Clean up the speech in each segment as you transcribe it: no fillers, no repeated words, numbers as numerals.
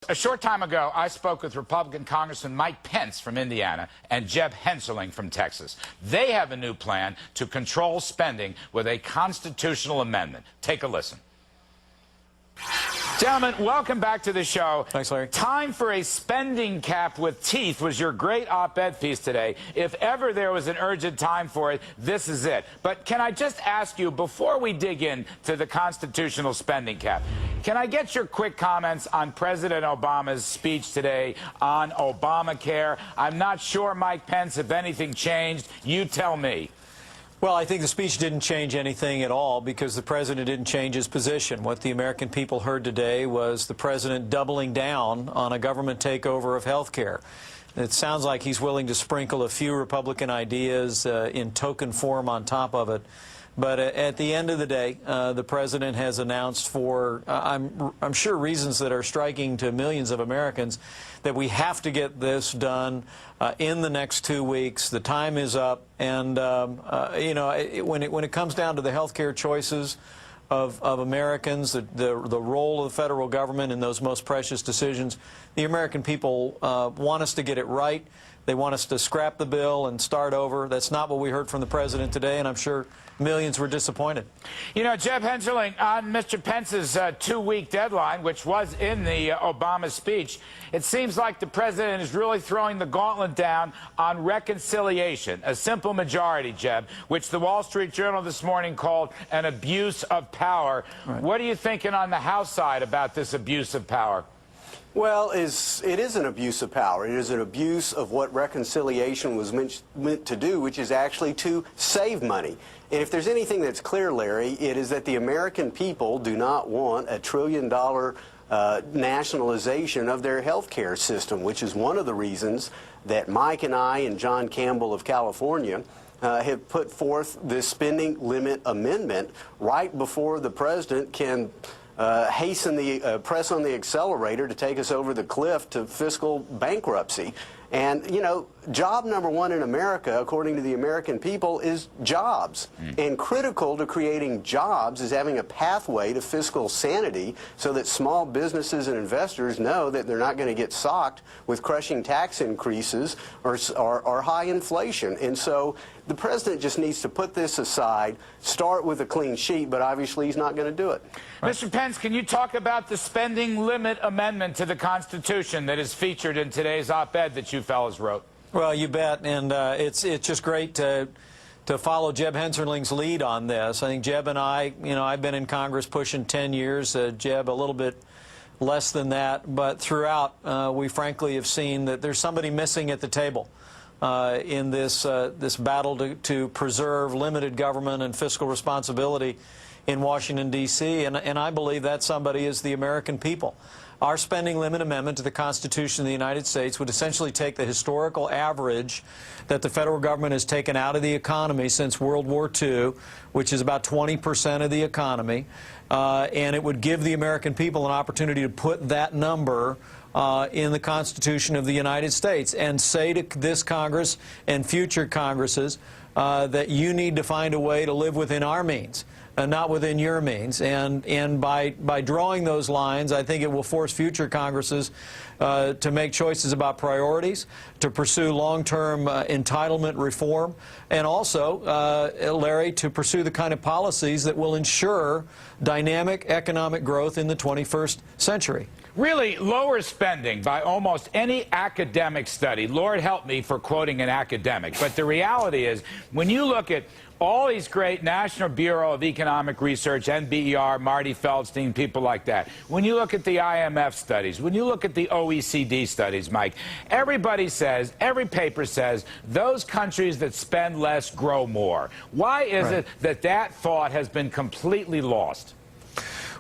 A short time ago, I spoke with Republican Congressman Mike Pence from Indiana and Jeb Hensarling from Texas. They have a new plan to control spending with a constitutional amendment. Take a listen. Gentlemen, welcome back to the show. Thanks, Larry. Time for a spending cap with teeth was your great op-ed piece today. If ever there was an urgent time for it, this is it. But can I just ask you, before we dig into the constitutional spending cap, can I get your quick comments on President Obama's speech today on Obamacare? I'm not sure, Mike Pence, if anything changed. You tell me. Well, I think the speech didn't change anything at all because the president didn't change his position. What the American people heard today was the president doubling down on a government takeover of health care. It sounds like he's willing to sprinkle a few Republican ideas in token form on top of it. But at the end of the day, the president has announced for, I'm sure, reasons that are striking to millions of Americans, that we have to get this done in the next 2 weeks. The time is up. And, you know, when it comes down to the health care choices of Americans, the role of the federal government in those most precious decisions, the American people want us to get it right. They want us to scrap the bill and start over. That's not what we heard from the president today, and I'm sure millions were disappointed. You know, Jeb Hensarling, on Mr. Pence's 2-week deadline, which was in the Obama speech, it seems like the president is really throwing the gauntlet down on reconciliation, a simple majority, Jeb, which the Wall Street Journal this morning called an abuse of power. Right. What are you thinking on the House side about this abuse of power? Well, it is an abuse of power. It is an abuse of what reconciliation was meant to do, which is actually to save money. And if there's anything that's clear, Larry, it is that the American people do not want a $1 trillion nationalization of their health care system, which is one of the reasons that Mike and I and John Campbell of California have put forth this spending limit amendment right before the president can hasten the press on the accelerator to take us over the cliff to fiscal bankruptcy. And, you know, job number one in America, according to the American people, is jobs. And critical to creating jobs is having a pathway to fiscal sanity so that small businesses and investors know that they're not going to get socked with crushing tax increases or high inflation. And so the president just needs to put this aside, start with a clean sheet, but obviously he's not going to do it. Mr. Pence, can you talk about the spending limit amendment to the Constitution that is featured in today's op-ed that you fellas wrote? Well, you bet, and it's just great to follow Jeb Hensarling's lead on this. I think Jeb and I, you know, I've been in Congress pushing 10 years, Jeb a little bit less than that, but throughout we frankly have seen that there's somebody missing at the table in this battle to preserve limited government and fiscal responsibility in Washington, D.C., and I believe that somebody is the American people. Our spending limit amendment to the Constitution of the United States would essentially take the historical average that the federal government has taken out of the economy since World War II, which is about 20% of the economy, and it would give the American people an opportunity to put that number in the Constitution of the United States and say to this Congress and future Congresses that you need to find a way to live within our means. Not within your means. And by drawing those lines, I think it will force future Congresses to make choices about priorities, to pursue long-term entitlement reform, and also, Larry, to pursue the kind of policies that will ensure dynamic economic growth in the 21st century. Really lower spending by almost any academic study. Lord help me for quoting an academic. But the reality is, when you look at all these great National Bureau of Economic Research, NBER, Marty Feldstein, people like that, when you look at the IMF studies, when you look at the OECD studies, Mike, everybody says, every paper says, those countries that spend less grow more. Why is it that that thought has been completely lost?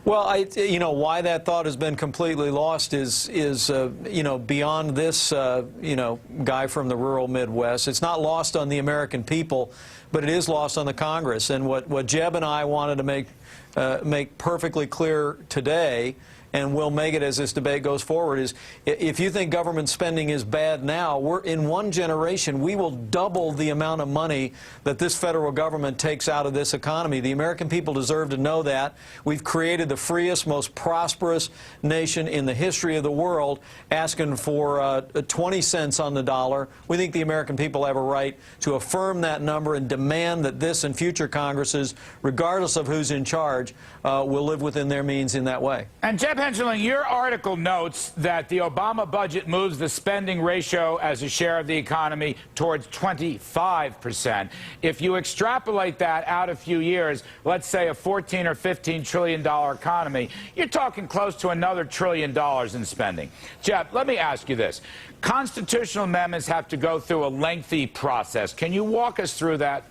Well, you know, why that thought has been completely lost is you know, beyond this, you know, guy from the rural Midwest. It's not lost on the American people, but it is lost on the Congress. And what Jeb and I wanted to make perfectly clear today, and we'll make it as this debate goes forward, is if you think government spending is bad now, we're in one generation, we will double the amount of money that this federal government takes out of this economy. The American people deserve to know that. We've created the freest, most prosperous nation in the history of the world, asking for 20 cents on the dollar. We think the American people have a right to affirm that number and demand that this and future Congresses, regardless of who's in charge, will live within their means in that way. And Jeb Hensarling, your article notes that the Obama budget moves the spending ratio as a share of the economy towards 25%. If you extrapolate that out a few years, let's say a $14 or $15 trillion economy, you're talking close to another $1 trillion in spending. Jeb, let me ask you this. Constitutional amendments have to go through a lengthy process. Can you walk us through that?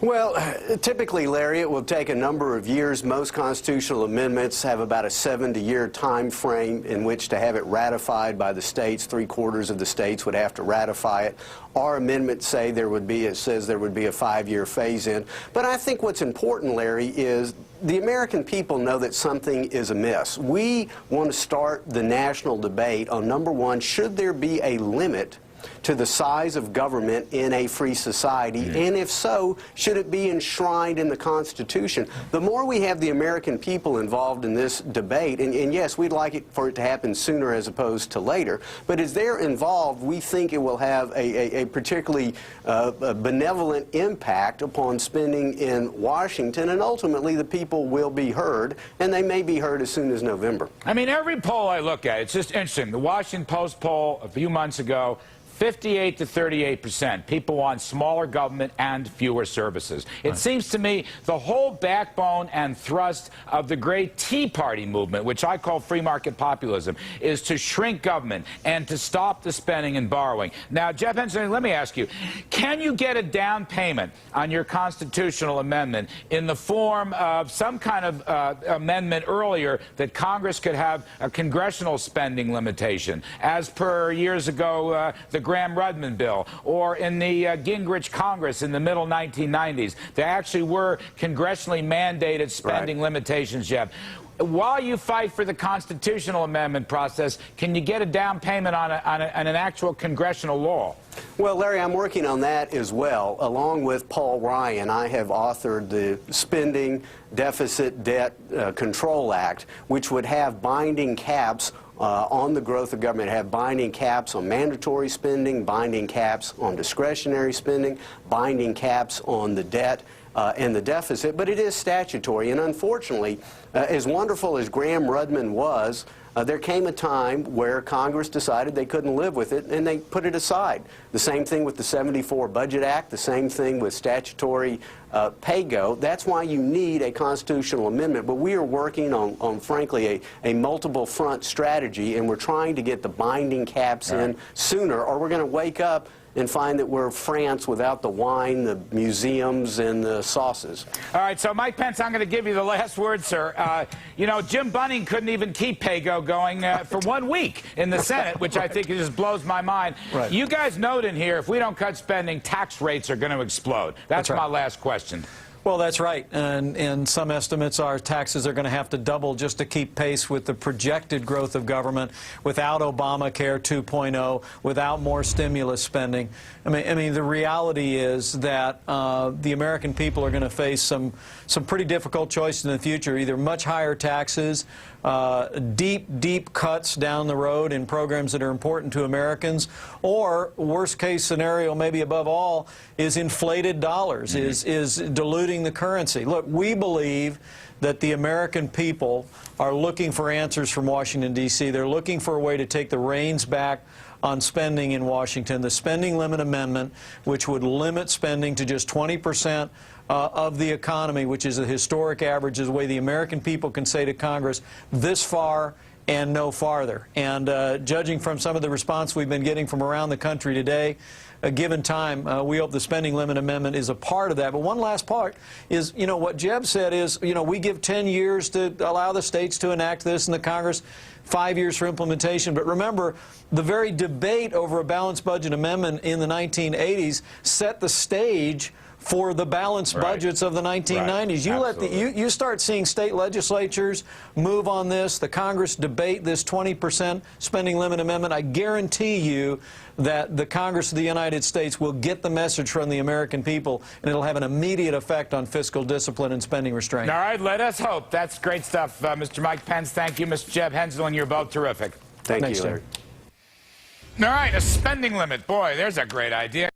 Well, typically, Larry, it will take a number of years. Most constitutional amendments have about a 70-year time frame in which to have it ratified by the states. 3/4 of the states would have to ratify it. Our amendments say there would be, it says there would be a 5-year phase-in. But I think what's important, Larry, is the American people know that something is amiss. We want to start the national debate on, number one, should there be a limit to the size of government in a free society, and if so, should it be enshrined in the Constitution? The more we have the American people involved in this debate, and yes, we'd like it for it to happen sooner as opposed to later, but as they're involved, we think it will have a particularly benevolent impact upon spending in Washington, and ultimately the people will be heard, and they may be heard as soon as November. I mean, every poll I look at, it's just interesting. The Washington Post poll a few months ago, 58 to 38%. People want smaller government and fewer services. It seems to me the whole backbone and thrust of the great Tea Party movement, which I call free market populism, is to shrink government and to stop the spending and borrowing. Now, Jeb Hensarling, let me ask you, can you get a down payment on your constitutional amendment in the form of some kind of amendment earlier that Congress could have a congressional spending limitation, as per years ago the Graham-Rudman bill, or in the Gingrich Congress in the middle 1990s? There actually were congressionally mandated spending limitations, Jeb. While you fight for the constitutional amendment process, can you get a down payment on an actual congressional law? Well, Larry, I'm working on that as well. Along with Paul Ryan, I have authored the Spending Deficit Debt Control Act, which would have binding caps on the growth of government, have binding caps on mandatory spending, binding caps on discretionary spending, binding caps on the debt and the deficit, but it is statutory. And unfortunately, as wonderful as Graham-Rudman was, there came a time where Congress decided they couldn't live with it, and they put it aside. The same thing with the '74 Budget Act, the same thing with statutory pay-go. That's why you need a constitutional amendment. But we are working on frankly, a multiple-front strategy, and we're trying to get the binding caps in sooner, or we're going to wake up and find that we're France without the wine, the museums, and the sauces. All right, so Mike Pence, I'm going to give you the last word, sir. You know, Jim Bunning couldn't even keep pay-go going for 1 week in the Senate, which I think just blows my mind. Right. You guys note in here, if we don't cut spending, tax rates are going to explode. That's my last question. Well, that's right. And some estimates are taxes are going to have to double just to keep pace with the projected growth of government without Obamacare 2.0, without more stimulus spending. I mean, the reality is that the American people are going to face some pretty difficult choices in the future, either much higher taxes, deep cuts down the road in programs that are important to Americans, or worst case scenario, maybe above all, is inflated dollars, is diluting the currency. Look, we believe that the American people are looking for answers from Washington, D.C. They're looking for a way to take the reins back on spending in Washington. The spending limit amendment, which would limit spending to just 20% of the economy, which is a historic average, is the way the American people can say to Congress, this far and no farther. And judging from some of the response we've been getting from around the country today, a given time, we hope the spending limit amendment is a part of that. But one last part is, you know, what Jeb said is, you know, we give 10 years to allow the states to enact this, and the Congress 5 years for implementation. But remember, the very debate over a balanced budget amendment in the 1980s set the stage for the balanced budgets of the 1990s. You start seeing state legislatures move on this, the Congress debate this 20% spending limit amendment. I guarantee you that the Congress of the United States will get the message from the American people, and it'll have an immediate effect on fiscal discipline and spending restraint. All right, let us hope. That's great stuff, Mr. Mike Pence. Thank you, Mr. Jeb Hensarling. You're both terrific. Thank you, Larry. All right, a spending limit. Boy, there's a great idea.